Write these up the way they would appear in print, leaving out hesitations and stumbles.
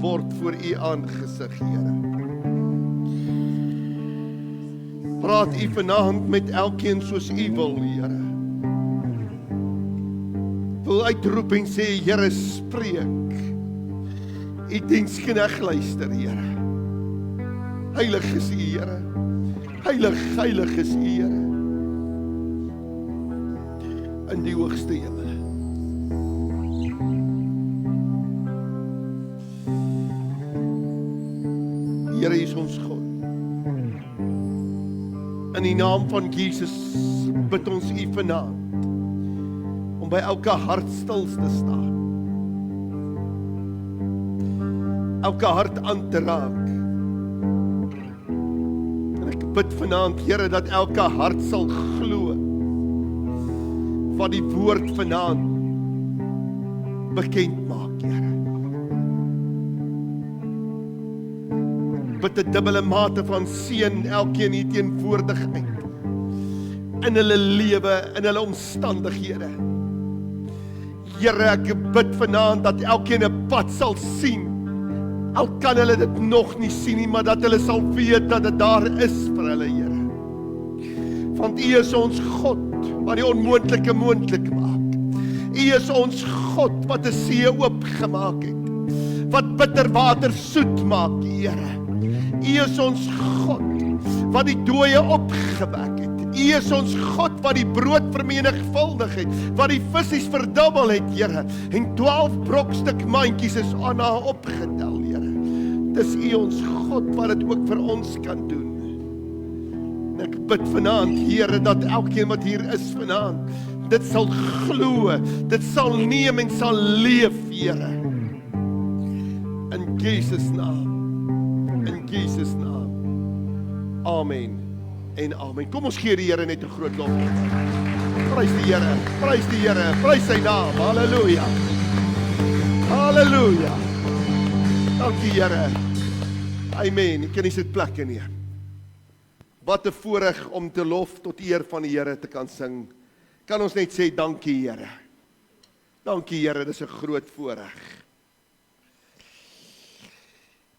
word voor U aangesig, Here. Praat U vanaand met elkeen soos U wil, Here. Wil uitroep en sê, Here, spreek. U diensknegt luister, Here. Heilig is U, Here. Heilig, heilig is U, Here. In die hoogste hemel. Here is ons God. In die naam van Jesus bid ons U vanaand om by elke hart stil te staan. Elke hart aan te raak. En ek bid vanaand, Here, dat elke hart sal glo wat die woord vanaand bekend maak, Here. Bid 'n dubbele mate van seën elkeen hier teenwoordigheid in hulle lewe, in hulle omstandighede. Here, ek bid vanaand dat elkeen 'n pad sal sien. Al kan hulle dit nog nie sien nie, maar dat hulle sal weet dat dit daar is vir hulle, Here. Want U is ons God wat die onmoontlike moontlik maak. U is ons God wat 'n see oopgemaak het, wat bitter water soet maak, Here. U is ons God wat die dooie opgewek het. U is ons God wat die brood vermenigvuldig het, wat die visse verdubbel het, Here. En 12 brokstuk mandjies is aan haar opgetel, Here. Dis U ons God wat dit ook vir ons kan doen. En ek bid vanaand, Here, dat elkeen wat hier is vanaand, dit sal glo, dit sal neem en sal leef, Here. In Jesus naam. In Jesus naam. Amen en amen. Kom ons gee die Here net 'n groot lof. Prys die Here, prys die Here, prys sy naam. Halleluja. Halleluja. Dankie, Here. Amen. Ek kan nie sit plekke nie. Wat 'n voorreg om te lof tot eer van die Here te kan sing. Kan ons net sê dankie, Here. Dankie, Here, dis 'n groot voorreg.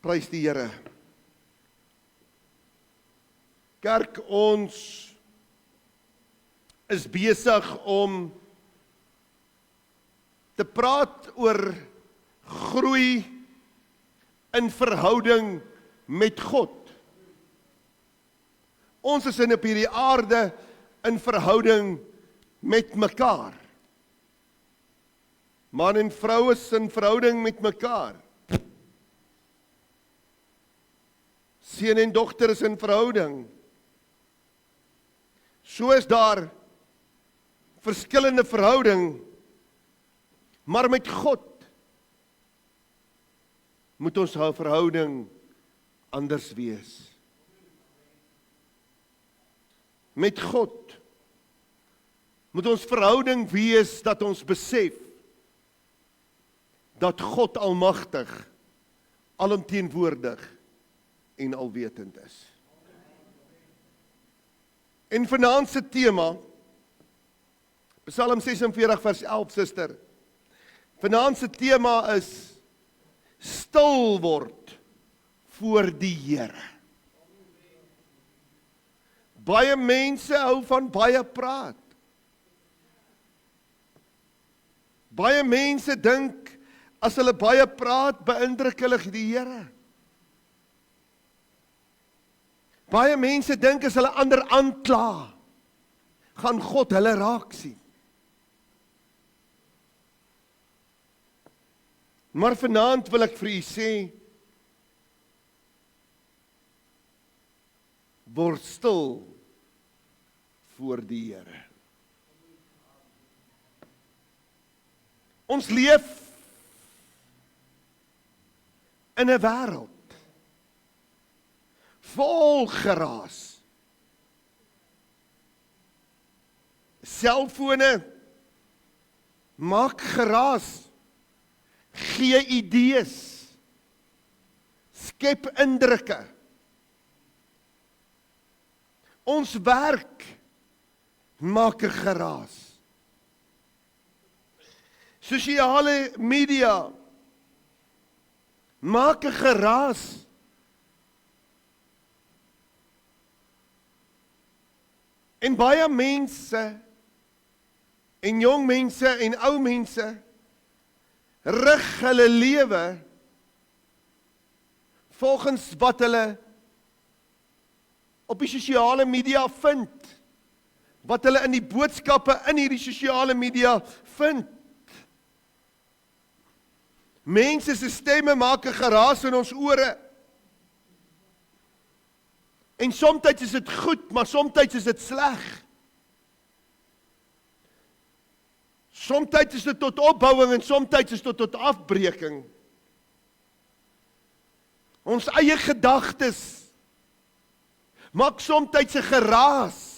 Prys die Here. Kerk, ons is besig om te praat oor groei in verhouding met God. Ons is op hierdie aarde in verhouding met mekaar. Man en vrou is in verhouding met mekaar. Seun en dogter is in verhouding. So is daar verskillende verhouding, maar met God moet ons verhouding anders wees. Met God moet ons verhouding wees dat ons besef dat God almagtig, alomteenwoordig en alwetend is. En vanaand se tema, Psalm 46 vers 11, suster. Vanaand se tema is stil word voor die Here. Baie mense hou van baie praat. Baie mense dink as hulle baie praat, beïndruk hulle die Here. Baie mense dink as hulle ander aankla, gaan God hulle raak sien. Maar vanaand wil ek vir u sê, word stil voor die Here. Ons leef in 'n wêreld vol geraas. Selfone maak geraas, gee idees, skep indrukke. Ons werk maak 'n geraas. Sosiale media Maak 'n geraas. En baie mense, en jong mense en ou mense, rig hulle lewe volgens wat hulle op die sosiale media vind, wat hulle in die boodskappe in hierdie sosiale media vind. Mense se stemme maak 'n geraas in ons ore. En soms is dit goed, maar soms is dit sleg. Soms is dit tot opbouing en soms is dit tot afbreking. Ons eie gedagtes maak soms 'n geraas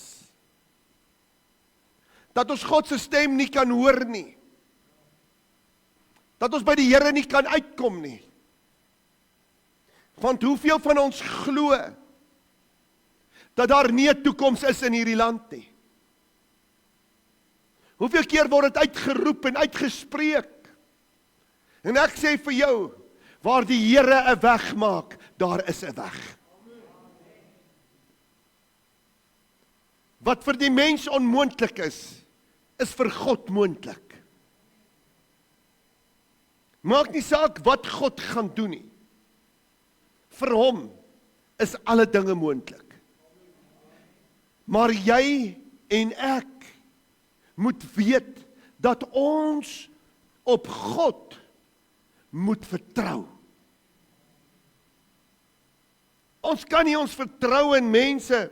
dat ons God se stem nie kan hoor nie. Dat ons by die Here nie kan uitkom nie. Want hoeveel van ons glo dat daar nie 'n toekoms is in hierdie land nie? Hoeveel keer word dit uitgeroep en uitgespreek? En ek sê vir jou, waar die Here 'n weg maak, daar is 'n weg. Wat vir die mens onmoontlik is vir God moontlik. Maak nie saak wat God gaan doen nie. Vir hom is alle dinge moontlik. Maar jy en ek moet weet dat ons op God moet vertrou. Ons kan nie ons vertrou in mense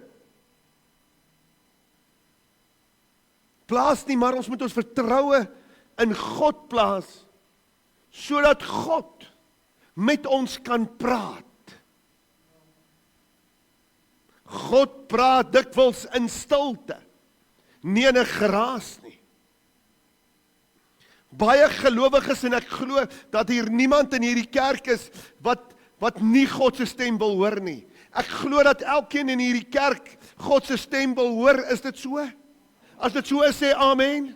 plaas nie, maar ons moet ons vertroue in God plaas, sodat God met ons kan praat. God praat dikwels in stilte, nie in 'n geraas nie. Baie gelowiges, en ek glo dat hier niemand in hierdie kerk is wat nie God se stem wil hoor nie. Ek glo dat elkeen in hierdie kerk God se stem wil hoor. Is dit so? As dit so is, sê amen.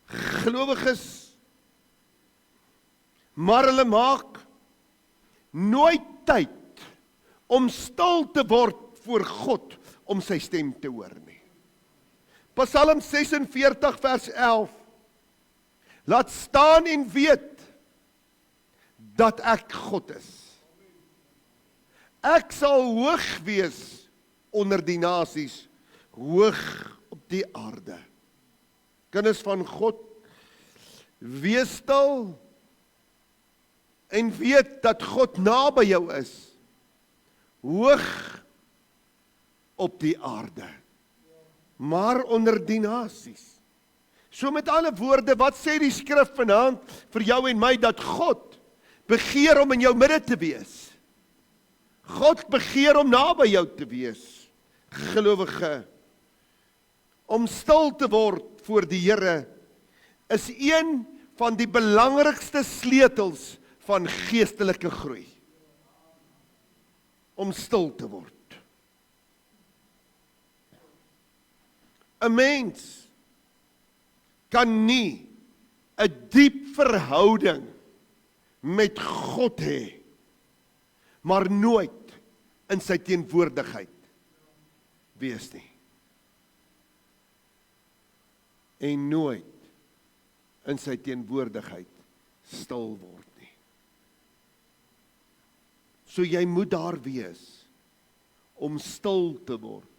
Gelowiges, maar hulle maak nooit tyd om stil te word voor God om sy stem te hoor nie. Psalm 46 vers 11. Laat staan en weet dat ek God is. Ek sal hoog wees onder die nasies, hoog op die aarde. Kinders van God, wees stil en weet dat God naby jou is, hoog op die aarde, maar onder die nasies. So met alle woorde, wat sê die skrif vanaand vir jou en my, dat God begeer om in jou midde te wees. God begeer om naby jou te wees, gelowige. Om stil te word voor die Here is een van die belangrikste sleutels van geestelike groei. Om stil te word. 'n Mens kan nie 'n diep verhouding met God hê, maar nooit in sy teenwoordigheid wees nie. En nooit in sy teenwoordigheid stil word nie. So jy moet daar wees om stil te word,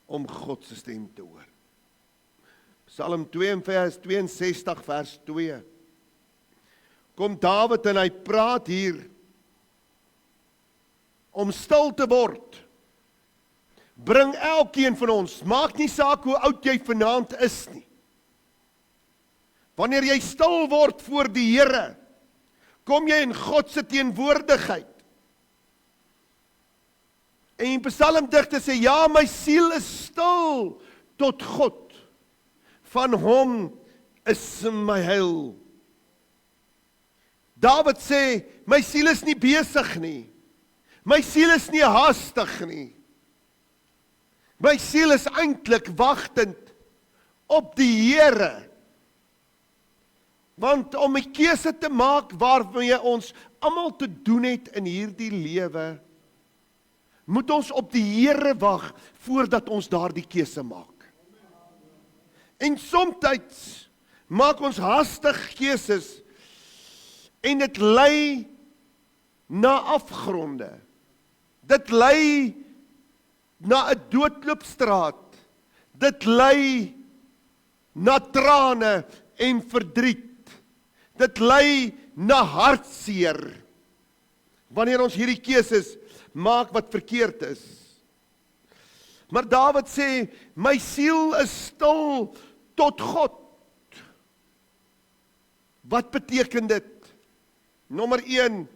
om God se stem te hoor. Psalm 62 vers 2. Kom Dawid en hy praat hier om stil te word. Bring elkeen van ons, maak nie saak hoe oud jy vanaand is nie. Wanneer jy stil word voor die Here, kom jy in God se teenwoordigheid. En psalmdigter sê, ja, my siel is stil tot God. Van hom is my heil. Dawid sê, my siel is nie besig nie. My siel is nie haastig nie. My siel is eintlik wagtend op die Here Want om 'n keuse te maak waarmee ons almal te doen het in hierdie lewe, moet ons op die Here wag voordat ons daardie keuse maak. En soms maak ons hastig keuses en dit lei na afgronde. Dit lei na 'n doodloopstraat. Dit lei na trane en verdriet. Dit lei na hartseer. Wanneer ons hierdie keuses maak wat verkeerd is. Maar Dawid sê, my siel is stil tot God. Wat beteken dit? Nommer 1,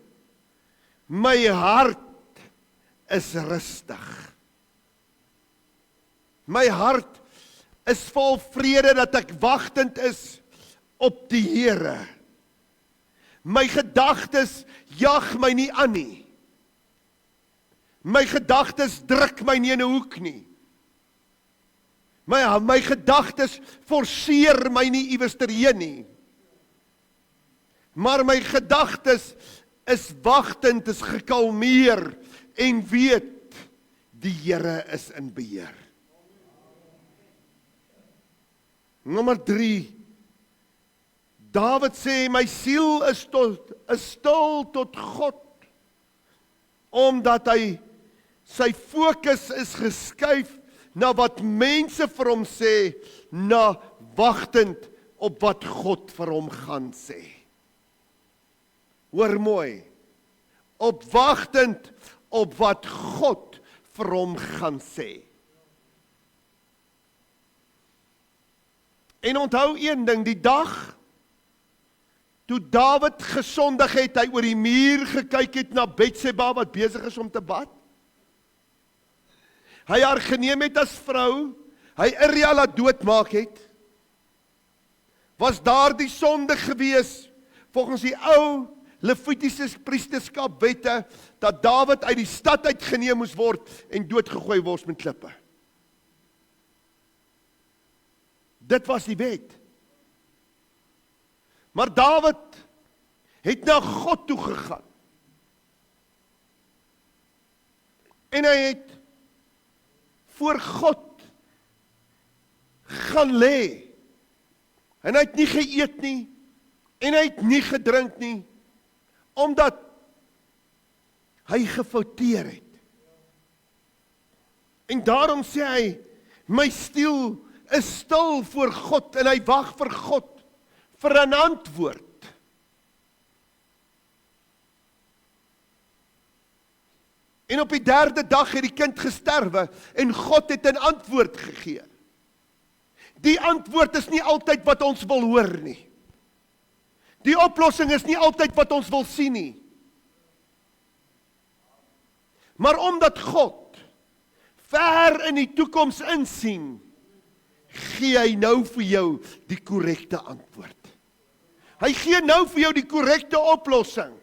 my hart is rustig. My hart is vol vrede dat ek wagtend is op die Here. My gedagtes jag my nie aan nie. My gedagtes druk my nie in 'n hoek nie. My gedagtes forceer my nie iewers terheen nie. Maar my gedagtes is wagtend, is gekalmeer en weet die Here is in beheer. Nommer 3. Dawid sê my siel is stil tot God, omdat hy sy fokus is geskuif na wat mense vir hom sê, na wagtend op wat God vir hom gaan sê. Hoor mooi, opwagtend op wat God vir hom gaan sê. En onthou een ding, die dag toe Dawid gesondig het, hy oor die muur gekyk het na Betseba wat besig is om te bad. Hy haar geneem het as vrou, hy Uria laat doodmaak het. Was daar die sonde gewees, volgens die ou Levitiese priesterskapwette, dat Dawid uit die stad uitgeneem moes word en doodgegooi word met klippe. Dit was die wet. Maar Dawid het na God toe gegaan. En hy het voor God gaan lê. En hy het nie geëet nie, en hy het nie gedrink nie, omdat hy gefouteer het. En daarom sê hy, my siel is stil voor God, en hy wag vir God, vir 'n antwoord. En op die 3de dag het die kind gesterwe, en God het 'n antwoord gegee. Die antwoord is nie altyd wat ons wil hoor nie. Die oplossing is nie altyd wat ons wil sien nie. Maar omdat God ver in die toekoms insien, gee hy nou vir jou die korrekte antwoord. Hy gee nou vir jou die korrekte oplossing.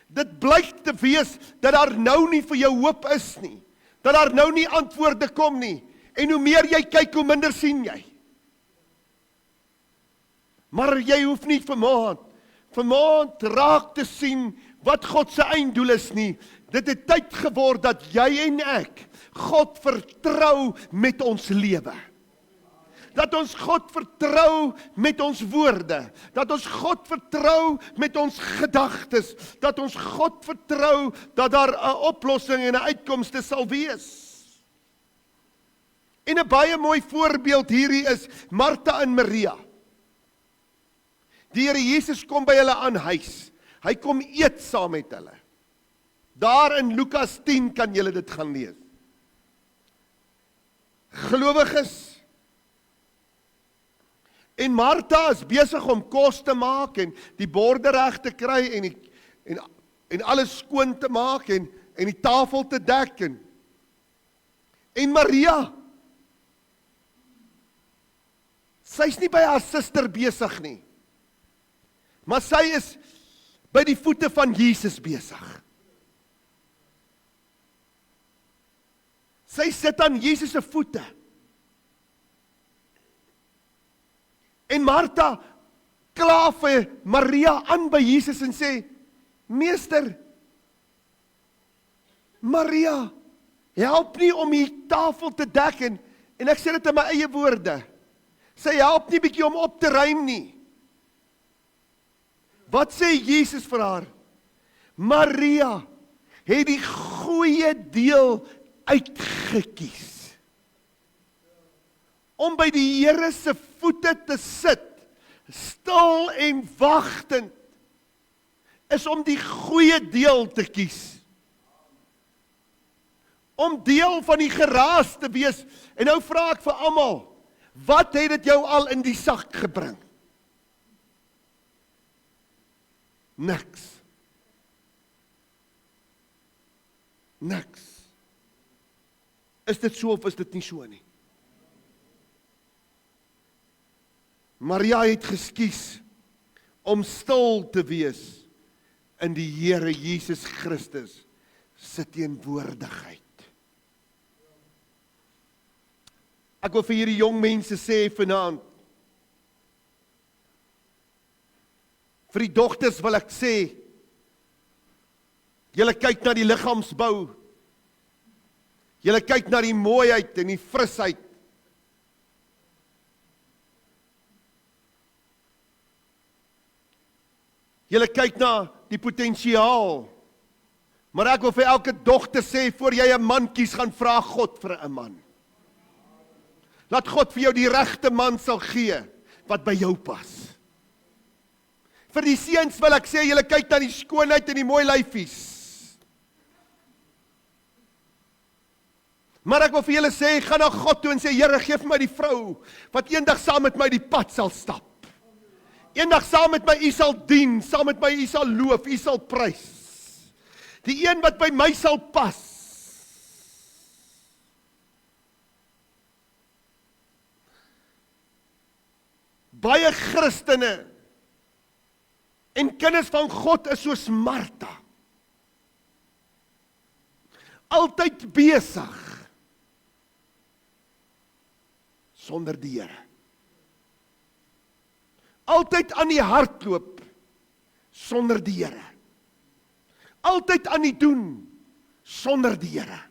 Dit blyk te wees dat daar nou nie vir jou hoop is nie. Dat daar nou nie antwoorde kom nie. En hoe meer jy kyk, hoe minder sien jy. Maar jy hoef nie vanaand raak te sien wat God se einddoel is nie. Dit het tyd geword dat jy en ek God vertrou met ons lewe. Dat ons God vertrou met ons woorde. Dat ons God vertrou met ons gedagtes. Dat ons God vertrou dat daar 'n oplossing en 'n uitkomste sal wees. En 'n baie mooi voorbeeld hierdie is Martha en Maria. Die Here Jesus kom by hulle aan huis. Hy kom eet saam met hulle. Daar in Lukas 10 kan julle dit gaan lees. Gelowiges. En Martha is besig om kos te maak en die borde reg te kry en alles skoon te maak en die tafel te dek en Maria, sy's nie by haar suster besig nie. Maar sy is by die voete van Jesus besig. Sy sit aan Jesus se voete. En Martha kla vir Maria aan by Jesus en sê, Meester, Maria, help nie om die tafel te dek en ek sê dit in my eie woorde. Sy help nie bietjie om op te ruim nie. Wat sê Jesus vir haar? Maria het die goeie deel uitgekies. Om by die Here se voete te sit, stil en wagtend, is om die goeie deel te kies. Om deel van die geraas te wees. En nou vra ek vir almal, wat het dit jou al in die sak gebring? Niks. Niks. Is dit so of is dit nie so nie? Maria het geskies om stil te wees in die Here Jesus Christus se teenwoordigheid. Ek wil vir hierdie jong mense sê vanaand, vir die dogters wil ek sê, julle kyk na die liggaamsbou, julle kyk na die mooiheid en die frisheid, julle kyk na die potensiaal, maar ek wil vir elke dogter sê, voor jy 'n man kies, gaan vra God vir 'n man. Laat God vir jou die regte man sal gee, wat by jou pas. Vir die seuns wil ek sê, julle kyk na die skoonheid en die mooi lyfies. Maar ek wil vir julle sê, gaan na God toe en sê, Here, gee vir my die vrou, wat eendag saam met my die pad sal stap. Eendag saam met my U sal dien, saam met my U sal loof, U sal prys. Die een wat by my sal pas. Baie Christene en kinders van God is soos Martha. Altyd besig sonder die Here. Altyd aan die hardloop sonder die Here. Altyd aan die doen sonder die Here.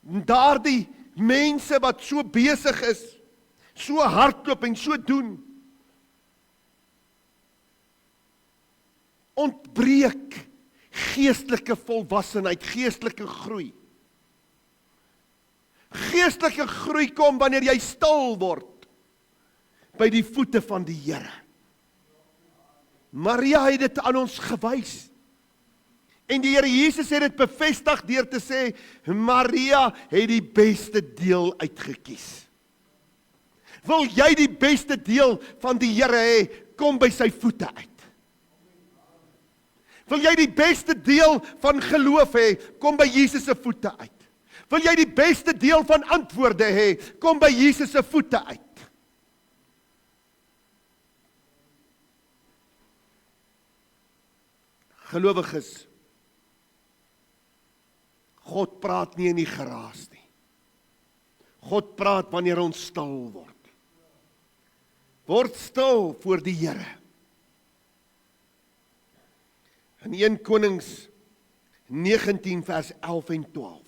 Daardie mense wat so besig is, so hardloop en so doen, ontbreek geestelike volwassenheid, geestelike groei. Geestelike groei kom wanneer jy stil word by die voete van die Here. Maria het dit aan ons gewys. En die Here Jesus het dit bevestig deur te sê, Maria het die beste deel uitgekies. Wil jy die beste deel van die Here hê, kom by sy voete uit. Wil jy die beste deel van geloof hê, kom by Jesus se voete uit. Wil jy die beste deel van antwoorde hê, kom by Jesus se voete uit. Gelowiges, God praat nie in die geraas nie. God praat wanneer ons stil word. Word stil voor die Here. In 1 Konings 19 vers 11 en 12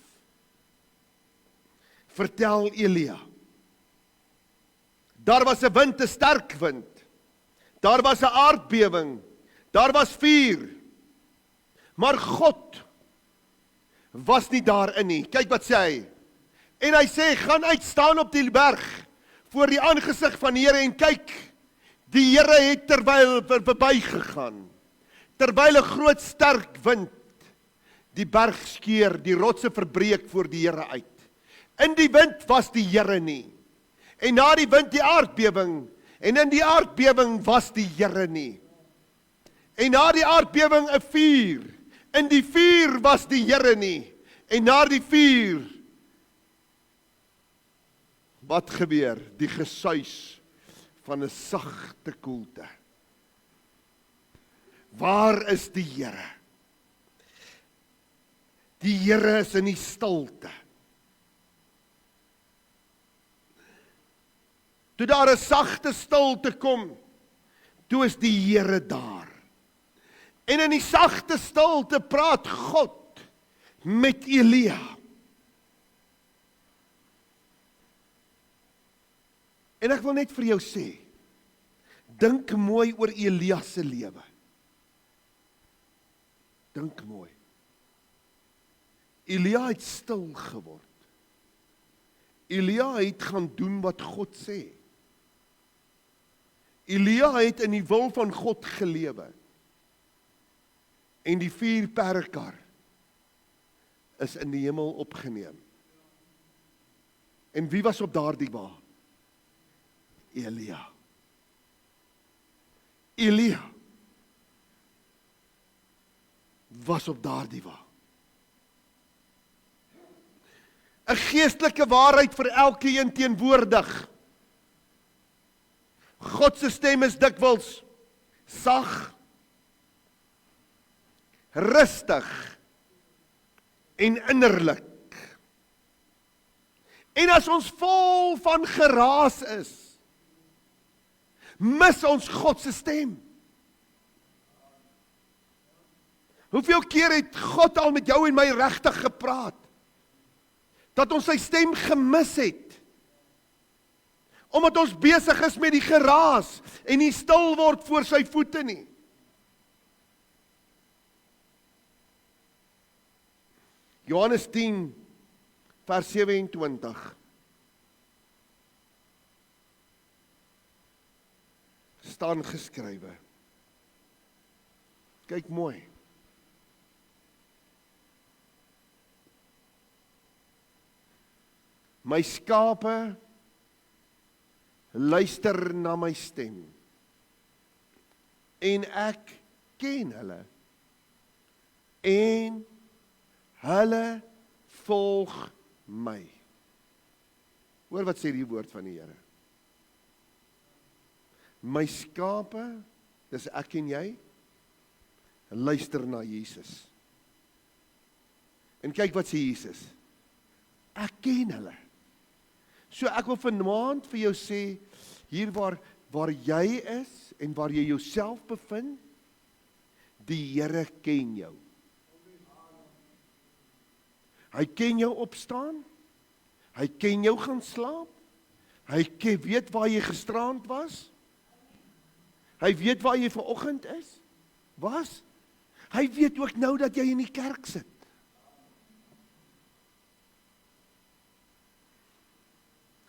vertel Elia, daar was 'n wind, 'n sterk wind, daar was 'n aardbewing, daar was vuur, maar God was nie daarin nie. Kyk wat sê hy. En hy sê, gaan uit staan op die berg, voor die aangesig van die Here en kyk, die Here het terwyl verby gegaan, terwyl 'n groot sterk wind die berg skeur, die rotse verbreek voor die Here uit. In die wind was die Here nie, en na die wind die aardbewing, en in die aardbewing was die Here nie. En na die aardbewing 'n vuur, in die vuur was die Here nie, en na die vuur, wat gebeur? Die gesuis van 'n sagte koelte. Waar is die Here? Die Here is in die stilte. toe daar 'n sagte stilte kom, toe is die Here daar. En in die sagte stilte praat God met Elia. En ek wil net vir jou sê, dink mooi oor Elia se lewe. Dink mooi. Elia het stil geword. Elia het gaan doen wat God sê. Elia het in die wil van God gelewe. En die 4 perdekar is in die hemel opgeneem. En wie was op daardie wa? Elia. Elia was op daardie wa. 'n Geestelike waarheid vir elkeen teenwoordig. God se stem is dikwels sag, rustig en innerlik. En as ons vol van geraas is, mis ons God se stem. Hoeveel keer het God al met jou en my regtig gepraat, dat ons sy stem gemis het, omdat ons besig is met die geraas, en nie stil word voor sy voete nie. Johannes 10, vers 27. Staan geskrywe. Kyk mooi. My skape luister na my stem, en ek ken hulle, en hulle volg my. Hoor wat sê die woord van die Here. My skape, dis ek en jy, luister na Jesus. En kyk wat sê Jesus. Ek ken hulle. So ek wil vanaand vir jou sê, hier waar jy is, en waar jy jouself bevind, die Here ken jou. Hy ken jou opstaan, hy ken jou gaan slaap, hy weet waar jy gisterand was, hy weet waar jy vanoggend is, hy weet ook nou dat jy in die kerk sit.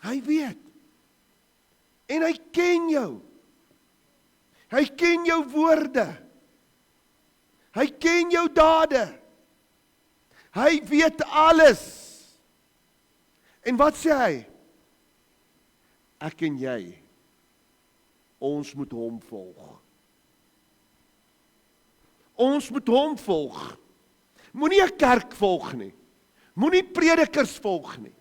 Hy weet, en hy ken jou, hy ken jou woorde, hy ken jou dade, hy weet alles. En wat sê hy? Ek en jy, ons moet hom volg. Ons moet hom volg. Moenie 'n kerk volg nie. Moenie predikers volg nie.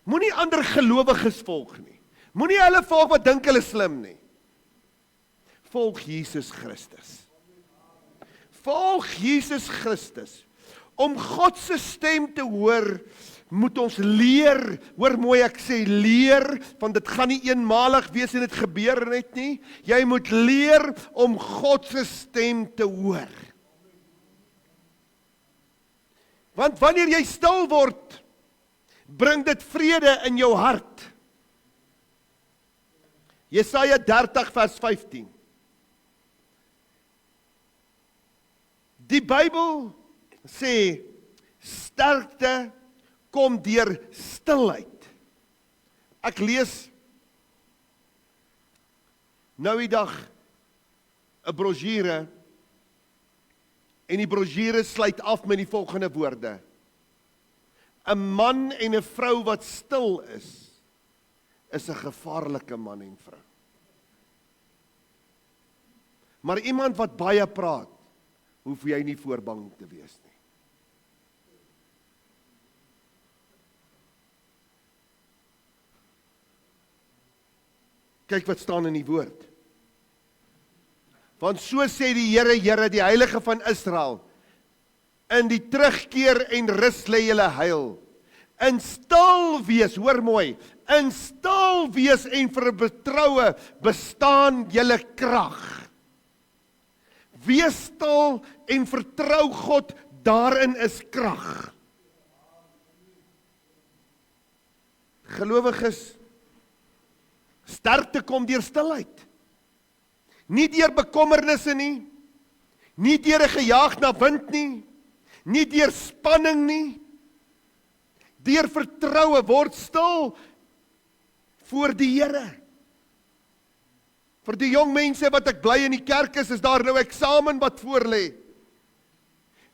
Moenie ander gelowiges volg nie. Moenie hulle volg wat dink hulle slim nie. Volg Jesus Christus. Volg Jesus Christus. Om God se stem te hoor, moet ons leer, hoor mooi ek sê leer, want dit gaan nie eenmalig wees en dit gebeur net nie. Jy moet leer om God se stem te hoor. Want wanneer jy stil word, bring dit vrede in jou hart. Jesaja 30 vers 15. Die Bybel sê, sterkte kom deur stilheid. Ek lees nou die dag 'n brosjure, en die brosjure sluit af met die volgende woorde. 'n man en 'n vrou wat stil is 'n gevaarlike man en vrou. Maar iemand wat baie praat, hoef jy nie voor bang te wees nie. Kyk wat staan in die woord. Want so sê die Here, die Heilige van Israel, in die terugkeer en rus lê julle heil. In stil wees, hoor mooi, In stil wees en vertroue bestaan julle krag. Wees stil en vertrou God, daarin is krag. Gelowiges, sterkte kom deur stilheid. Nie deur bekommernisse nie, nie deur 'n gejaag na wind nie deur spanning nie, deur vertroue. Word stil voor die Here. Vir die jong mense wat ek bly in die kerk is daar nou eksamen wat voor lê.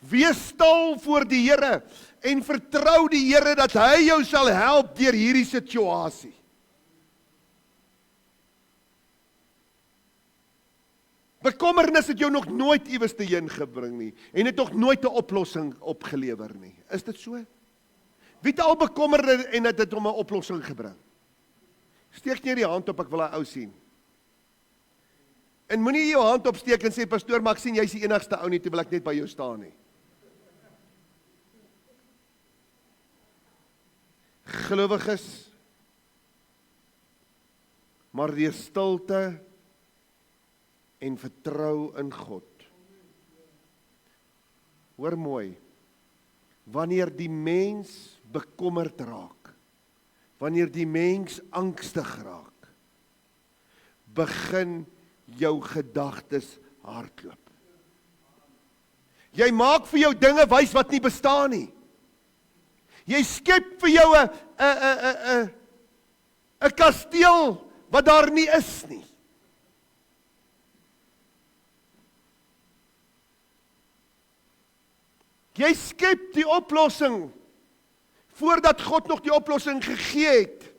Wees stil voor die Here en vertrou die Here dat hy jou sal help deur hierdie situasie. Bekommernis het jou nog nooit iewers te heen gebring nie en het nog nooit 'n oplossing opgelewer nie. Is dit so? Wie het al bekommerd en het dit om 'n oplossing gebring? Steek nie die hand op, ek wil 'n ou sien. En moenie jou hand opsteek en sê, pastoor, maar ek sien jy's die enigste ou nie, toe wil ek net by jou staan nie. Gelowiges, maar deur stilte en vertrou in God. Hoor mooi, wanneer die mens bekommerd raak, wanneer die mens angstig raak, begin jou gedagtes hardloop. Jy maak vir jou dinge wys wat nie bestaan nie. Jy skep vir jou 'n kasteel wat daar nie is nie. Jy skep die oplossing voordat God nog die oplossing gegee het.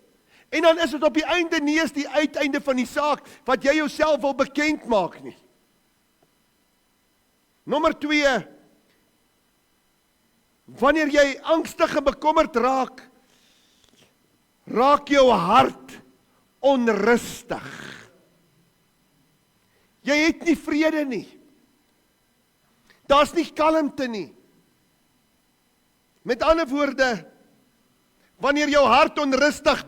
En dan is dit op die einde nie eens die uiteinde van die saak wat jy jouself wil bekend maak nie. Nommer 2, wanneer jy angstig en bekommerd raak, raak jou hart onrustig. Jy het nie vrede nie. Daar's nie kalmte nie. Met ander woorde, wanneer jou hart onrustig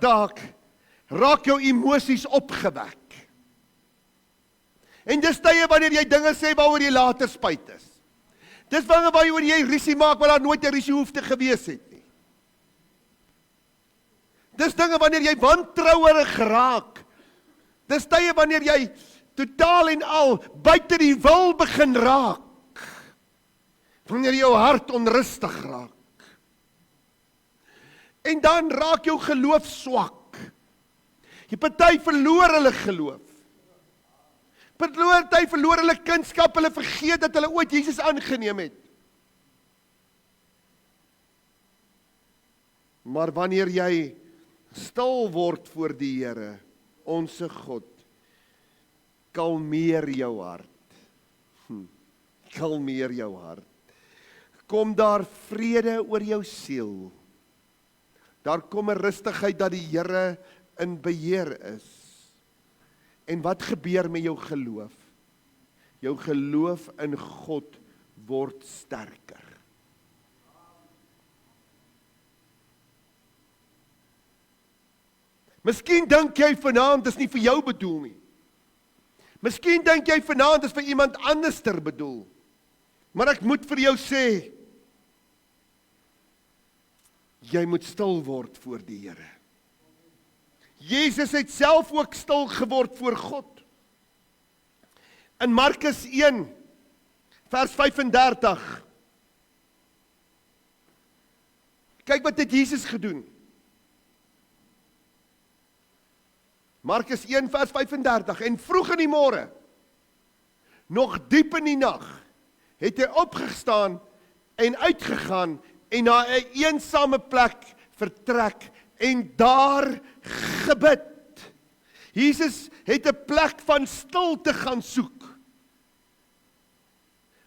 raak jou emosies opgewek. En dis tye wanneer jy dinge sê waaroor jy later spyt is. Dis waaroor jy rusie maak waar daar nooit 'n rusie hoef te gewees het nie. Dis dinge wanneer jy wantrouerig raak. Dis tye wanneer jy totaal en al buite die wil begin raak. Wanneer jou hart onrustig raak. En dan raak jou geloof swak. Die party verloor hulle geloof. Party verloor hulle kindskap, hulle vergeet dat hulle ooit Jesus aangeneem het. Maar wanneer jy stil word voor die Here, onse God, kalmeer jou hart. Kalmeer jou hart. Kom daar vrede oor jou siel. Daar kom 'n rustigheid dat die Here in beheer is. En wat gebeur met jou geloof? Jou geloof in God word sterker. Miskien dink jy vanaand dis nie vir jou bedoel nie. Miskien dink jy vanaand is vir iemand anderster bedoel. Maar ek moet vir jou sê, jy moet stil word voor die Here. Jesus het self ook stil geword voor God. In Markus 1, vers 35. Kyk wat het Jesus gedoen. Markus 1, vers 35. En vroeg in die môre, nog diep in die nag, het hy opgestaan en uitgegaan en na 'n eensame plek vertrek en daar gebid. Jesus het 'n plek van stilte gaan soek.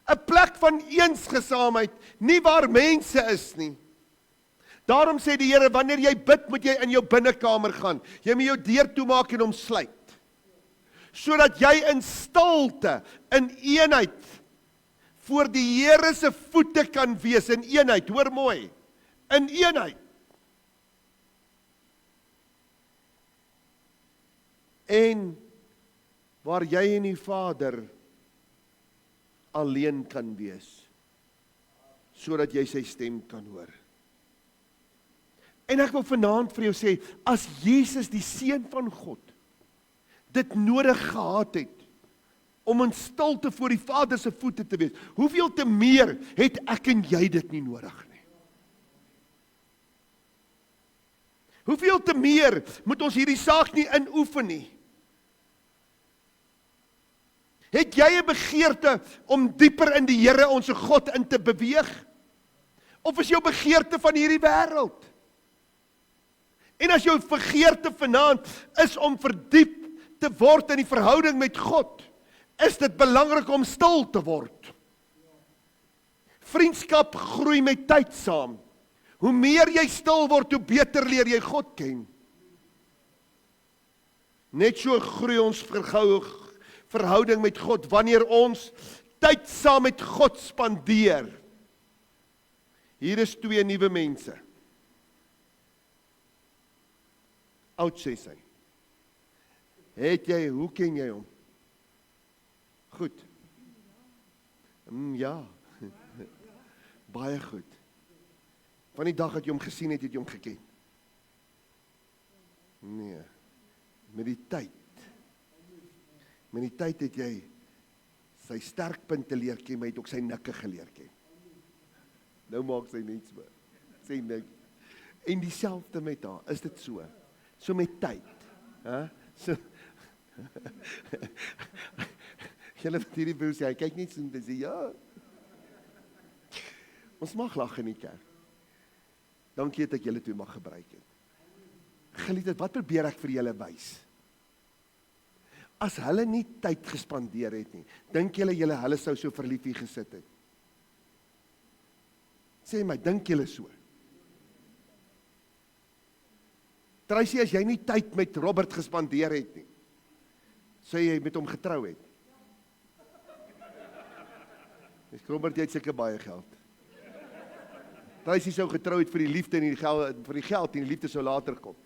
'n Plek van eensgesaamheid, nie waar mense is nie. Daarom sê die Here, wanneer jy bid, moet jy in jou binnekamer gaan. Jy moet jou deur toemaak en hom sluit. Sodat jy in stilte, in eenheid, voor die Here se voete kan wees, in eenheid, hoor mooi, in eenheid. En waar jy en die Vader alleen kan wees, sodat jy sy stem kan hoor. En ek wil vanaand vir jou sê, as Jesus die Seun van God dit nodig gehad het om in stilte voor die Vader se voete te wees, hoeveel te meer het ek en jy dit nie nodig nie? Hoeveel te meer moet ons hierdie saak nie inoefen nie? Het jy 'n begeerte om dieper in die Here ons God in te beweeg? Of is jou begeerte van hierdie wêreld? En as jou begeerte vanaand is om verdiep te word in die verhouding met God, is dit belangrik om stil te word. Vriendskap groei met tyd saam. Hoe meer jy stil word, hoe beter leer jy God ken. Net so groei ons verhouding met God wanneer ons tyd saam met God spandeer. Hier is 2 nuwe mense. Oud sê sy. Hoe ken jy hom? Goed. Ja. Baie goed. Van die dag dat jy hom gesien het, het jy hom geken. Nee. Met die tyd het jy sy sterkpunte leer ken, maar jy het ook sy nikke geleer ken. Nou maak sy net so. Sê nik. En dieselfde met haar, is dit so? So met tyd. So julle wat hierdie broer sê, hy kyk net so en sê, ja. Ons mag lag in die kerk. Dankie dat ek julle toe mag gebruik het. Geliefdes, wat probeer ek vir julle wys? As hulle nie tyd gespandeer het nie, dink julle sou so verlief hier gesit het? Sê my, dink julle so? Tracy, as jy nie tyd met Robert gespandeer het nie, sê jy met hom getrou het. Robert, jy het seker baie geld. Tracy sou getrou het vir die liefde en die geld en die liefde sou later kom.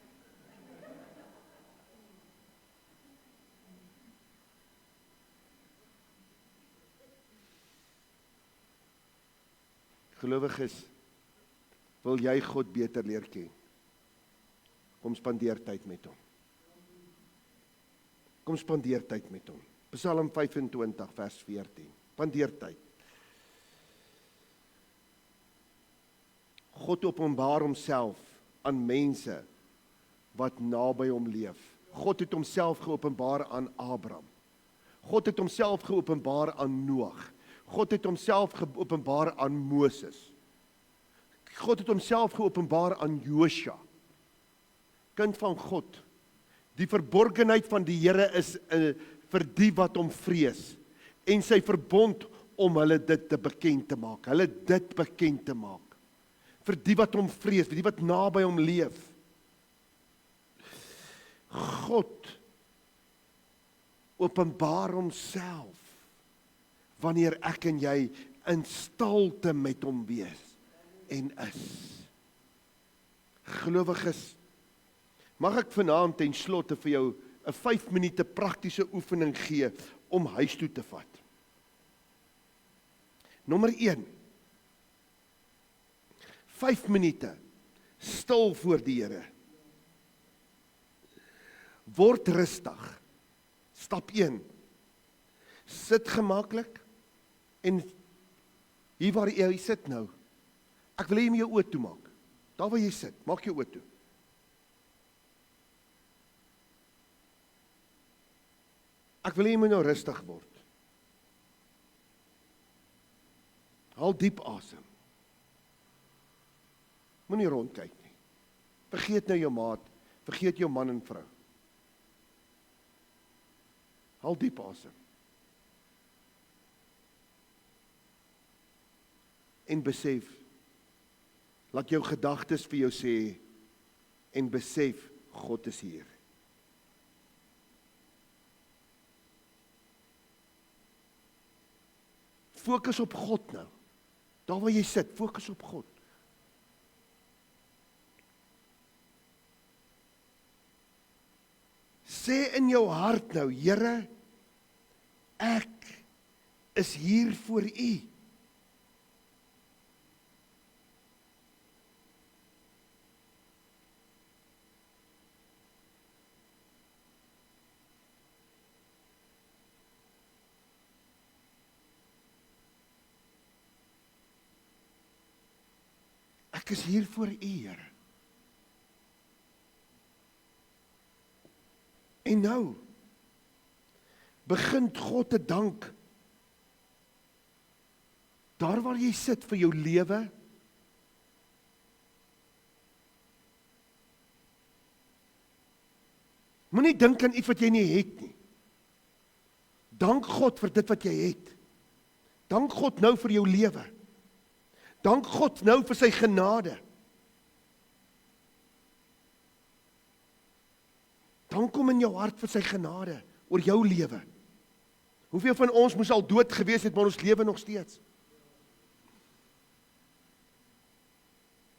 Gelowiges, wil jy God beter leer ken? Kom spandeer tyd met hom. Kom spandeer tyd met hom. Psalm 25 vers 14. Spandeer tyd. God openbaar homself aan mense wat naby hom leef. God het homself geopenbaar aan Abraham. God het homself geopenbaar aan Noag. God het homself geopenbaar aan Moses. God het homself geopenbaar aan Josua. Kind van God. Die verborgenheid van die Here is vir die wat hom vrees. En sy verbond om hulle dit te bekend te maak. Hulle dit bekend te maak. Vir die wat hom vrees, vir die wat naby hom leef. God openbaar homself wanneer ek en jy in stilte met hom wees en is. Gelowiges, mag ek vanaand ten slotte vir jou 'n 5 minute praktiese oefening gee om huis toe te vat. Nommer 1. 5 minute stil voor die Here. Word rustig. Stap 1. Sit gemaklik en hier waar jy sit nou. Ek wil hê jy moet jou oë toemaak. Daar waar jy sit, maak jou oë toe. Ek wil hê jy moet nou rustig word. Haal diep asem. Moenie rondkyk nie. Vergeet nou jou maat, vergeet jou man en vrou. Haal diep asem. En besef, laat jou gedagtes vir jou sê, en besef, God is hier. Fokus op God nou. Daar waar jy sit, fokus op God. Sê in jou hart nou, Here, ek is hier vir U. Ek is hier vir U, Here. En nou, begin God te dank, daar waar jy sit vir jou lewe, moenie dink aan iets wat jy nie het nie. Dank God vir dit wat jy het. Dank God nou vir jou lewe. Dank God nou vir sy genade. Dank hom in jou hart vir sy genade oor jou lewe. Hoeveel van ons moes al dood gewees het, maar ons lewe nog steeds?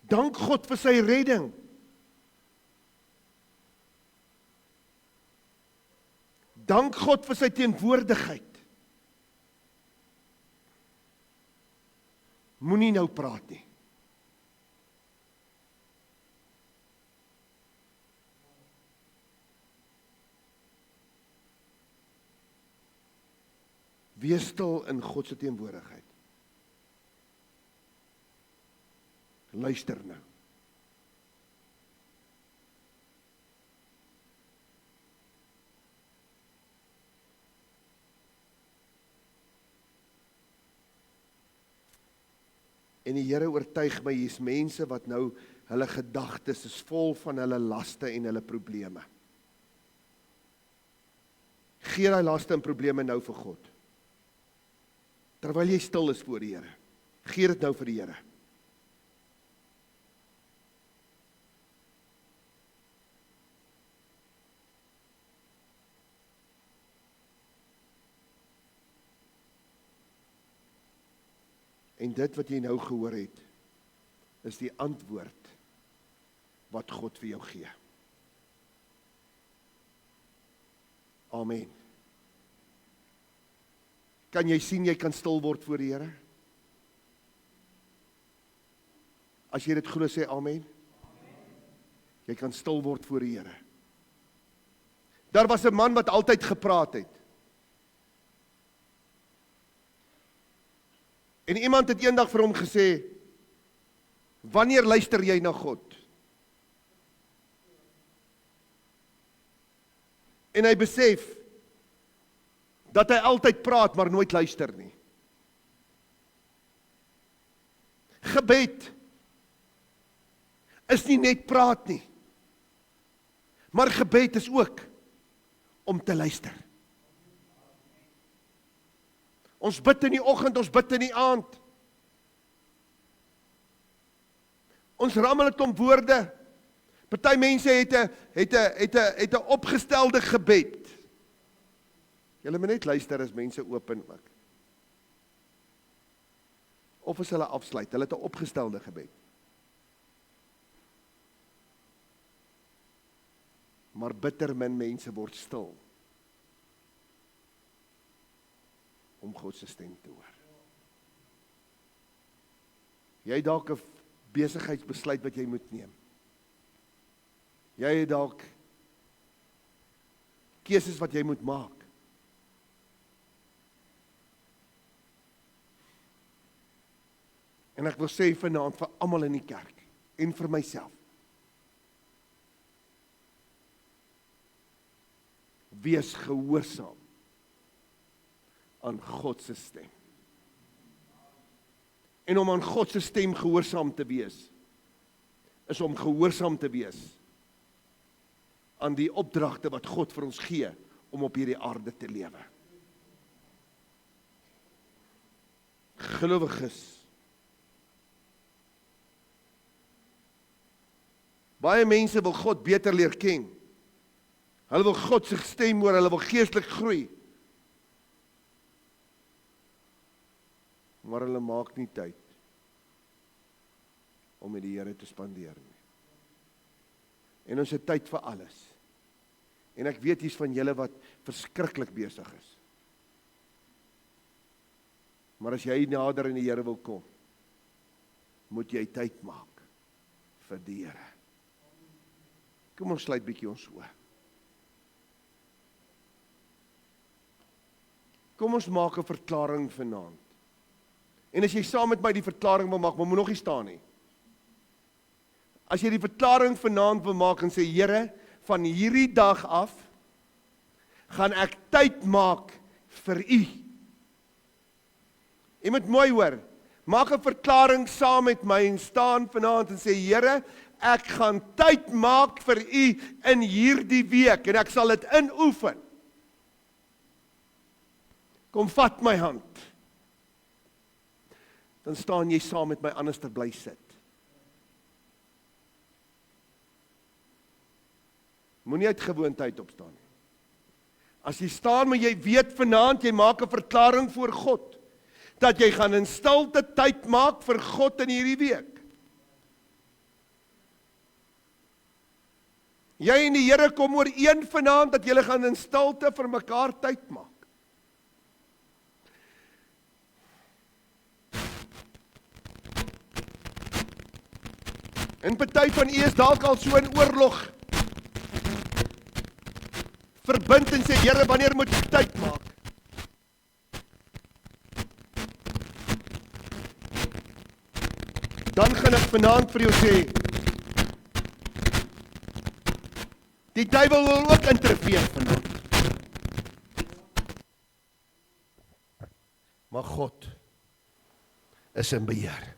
Dank God vir sy redding. Dank God vir sy teenwoordigheid. Moenie nou praat nie. Wees stil in God se teenwoordigheid. Luister nou. En die Here oortuig my, hier's mense wat nou, hulle gedagtes is vol van hulle laste en hulle probleme. Gee daai laste en probleme nou vir God. Terwyl jy stil is voor die Here. Gee dit nou vir die Here. En dit wat jy nou gehoor het, is die antwoord wat God vir jou gee. Amen. Kan jy sien, jy kan stil word voor die Here? As jy dit glo, sê amen. Jy kan stil word voor die Here. Daar was 'n man wat altyd gepraat het. En iemand het eendag vir hom gesê, wanneer luister jy na God? En hy besef, dat hy altyd praat, maar nooit luister nie. Gebed is nie net praat nie, maar gebed is ook om te luister. Ons bid in die oggend, ons bid in die aand. Ons rammel dit om woorde. Party mense het 'n opgestelde gebed. Julle moet net luister as mense open ook. Of as hulle afsluit, hulle het 'n opgestelde gebed. Maar bitter min mense word stil om God se stem te hoor. Jy het dalk 'n besigheidsbesluit wat jy moet neem. Jy het dalk keuses wat jy moet maak. En ek wil sê vanaand vir almal in die kerk en vir myself. Wees gehoorsaam aan God se stem. En om aan God se stem gehoorsaam te wees, is om gehoorsaam te wees aan die opdragte wat God vir ons gee om op hierdie aarde te lewe. Gelowiges. Baie mense wil God beter leer ken. Hulle wil God se stem hoor, hulle wil geestelik groei. Maar hulle maak nie tyd om met die Here te spandeer nie. En ons het tyd vir alles. En ek weet hier's van julle wat verskriklik besig is. Maar as jy nader in die Here wil kom, moet jy tyd maak vir die Here. Kom ons sluit bietjie ons oë. Kom ons maak 'n verklaring vanaand. En as jy saam met my die verklaring wil maak, maar moet nog nie staan nie. As jy die verklaring vanaand wil maak en sê, Here, van hierdie dag af, gaan ek tyd maak vir U. Jy moet mooi hoor, maak 'n verklaring saam met my en staan vanaand en sê, Here, ek gaan tyd maak vir U in hierdie week en ek sal dit inoefen. Kom vat my hand. Dan staan jy saam met my, anders te bly sit. Moenie uit gewoonheid opstaan nie. As jy staan, maar jy weet vanaand, jy maak 'n verklaring voor God, dat jy gaan in stilte tyd maak vir God in hierdie week. Jy en die Here kom ooreen vanaand, dat julle gaan in stilte vir mekaar tyd maak. En party van u is dalk al so in oorlog verbind en sê, Here, wanneer moet ek tyd maak? Dan gaan ek vanaand vir jou sê, die duiwel wil ook interveer vanaand. Maar God is in beheer.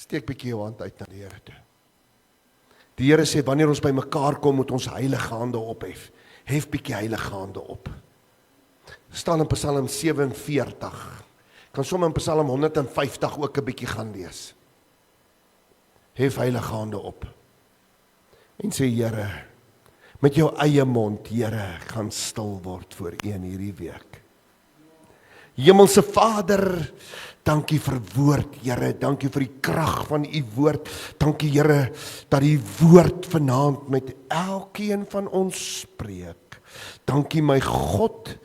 Steek bietjie jou hand uit na die Here toe. Die Here sê, wanneer ons by mekaar kom, moet ons heilige hande ophef. Hef bietjie heilige hande op. Staan in Psalm 47. Kan sommer in Psalm 150 ook 'n bietjie gaan lees. Hef heilige hande op. En sê, Here, met jou eie mond, Here, ek gaan stil word voor U in hierdie week. Hemelse Vader, dankie vir woord, Here, dankie vir die krag van U woord, dankie Here, dat die woord vanaand met elkeen van ons spreek. Dankie my God,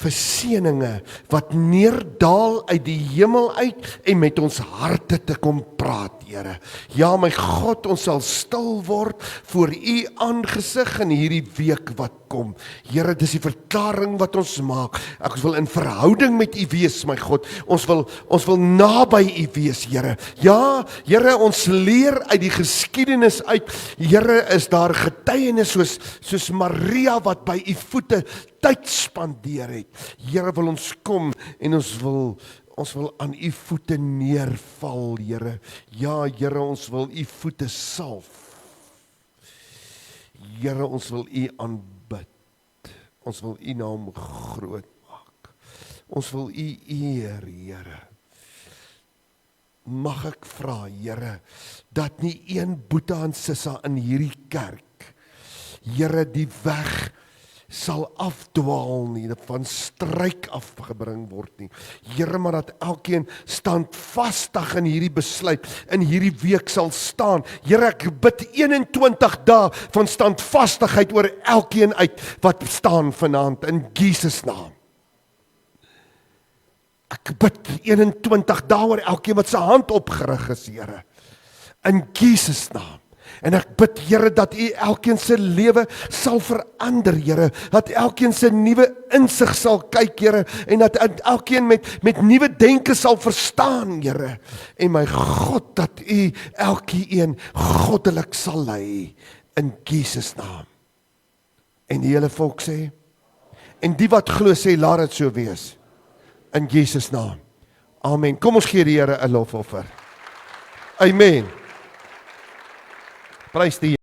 vir seëninge wat neerdal uit die hemel uit en met ons harte te kom praat, Here. Ja, my God, ons sal stil word voor U aangesig in hierdie week wat kom. Here, dis die verklaring wat ons maak. Ek wil in verhouding met U wees, my God. Ons wil naby U wees, Here. Ja, Here, ons leer uit die geskiedenis uit. Here, is daar getuienis soos Maria wat by U voete tyd spandeer het. Here, wil ons kom en ons wil aan U voete neerval, Here. Ja, Here, ons wil U voete salf. Here, ons wil U aanbid. Ons wil U naam groot maak. Ons wil U eer, Here. Mag ek vra, Here, dat nie een Boeta en Sissa in hierdie kerk, Here, die weg sal afdwaal nie, van struik afgebring word nie. Here, maar dat elkeen standvastig in hierdie besluit, in hierdie week sal staan. Here, ek bid 21 dae van standvastigheid oor elkeen uit wat staan vanaand, in Jesus naam. Ek bid 21 dae oor elkeen wat sy hand opgerig is, Here, in Jesus naam. En ek bid, Here, dat U elkeen se lewe sal verander, Here, dat elkeen se nuwe insig sal kyk, Here, en dat elkeen met nuwe denke sal verstaan, Here. En my God, dat U elkeen goddelik sal lei, in Jesus naam. En die hele volk sê, en die wat glo sê, laat dit so wees, in Jesus naam. Amen. Kom ons gee die Here 'n lofoffer. Amen. Prys die